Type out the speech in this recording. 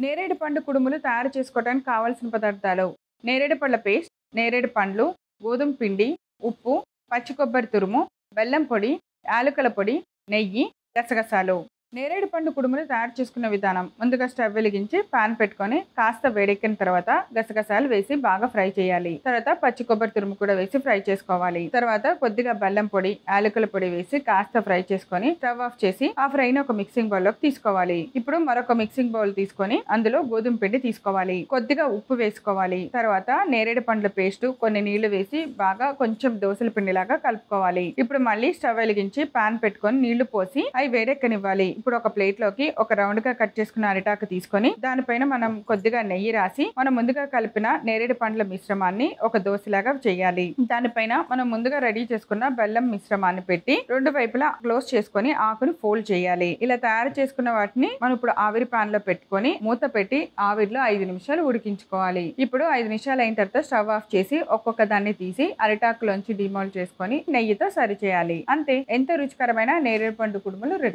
నేరేడు పండు కుడుములు తయారు చేసుకోవడానికి కావాల్సిన పదార్థాలు: నేరేడు పళ్ళ పేస్ట్, నేరేడు పండ్లు, గోధుమ పిండి, ఉప్పు, పచ్చి కొబ్బరి తురుము, బెల్లం పొడి, యాలకుల పొడి, నెయ్యి, గసగసాలు. నేరేడు పండు కుడుములు తయారు చేసుకునే విధానం: ముందుగా స్టవ్ వెలిగించి పాన్ పెట్టుకొని కాస్త వేడెక్కిన తర్వాత గసగసాలు వేసి బాగా ఫ్రై చేయాలి. తర్వాత పచ్చి కొబ్బరి తురుము కూడా వేసి ఫ్రై చేసుకోవాలి. తర్వాత కొద్దిగా బెల్లం పొడి, యాలకుల పొడి వేసి కాస్త ఫ్రై చేసుకొని స్టవ్ ఆఫ్ చేసి ఆ ఫ్రై ని ఒక మిక్సింగ్ బౌల్ లోకి తీసుకోవాలి. ఇప్పుడు మరొక మిక్సింగ్ బౌల్ తీసుకొని అందులో గోధుమ పిండి తీసుకోవాలి. కొద్దిగా ఉప్పు వేసుకోవాలి. తర్వాత నేరేడు పండ్ల పేస్ట్, కొన్ని నీళ్లు వేసి బాగా కొంచెం దోసల పిండిలాగా కలుపుకోవాలి. ఇప్పుడు మళ్ళీ స్టవ్ వెలిగించి పాన్ పెట్టుకొని నీళ్లు పోసి అవి వేడెక్కనివ్వాలి. ఇప్పుడు ఒక ప్లేట్ లోకి ఒక రౌండ్ గా కట్ చేసుకున్న అరిటాకు తీసుకొని దానిపైన మనం కొద్దిగా నెయ్యి రాసి మనం ముందుగా కలిపిన నేరేడు పండ్ల మిశ్రమాన్ని ఒక దోశలాగా చేయాలి. దానిపైన మనం ముందుగా రెడీ చేసుకున్న బెల్లం మిశ్రమాన్ని పెట్టి రెండు వైపులా క్లోజ్ చేసుకొని ఆకును ఫోల్డ్ చేయాలి. ఇలా తయారు చేసుకున్న వాటిని మనం ఇప్పుడు ఆవిరి పాన్ లో పెట్టుకొని మూత పెట్టి ఆవిరిలో 5 నిమిషాలు ఉడికించుకోవాలి. ఇప్పుడు 5 నిమిషాలు అయిన తర్వాత స్టవ్ ఆఫ్ చేసి ఒక్కొక్క దాన్ని తీసి అరిటాకులోంచి డిమోల్డ్ చేసుకొని నెయ్యితో సరి చేయాలి. అంతే, ఎంతో రుచికరమైన నేరేడు పండు కుడుములు రెడీ.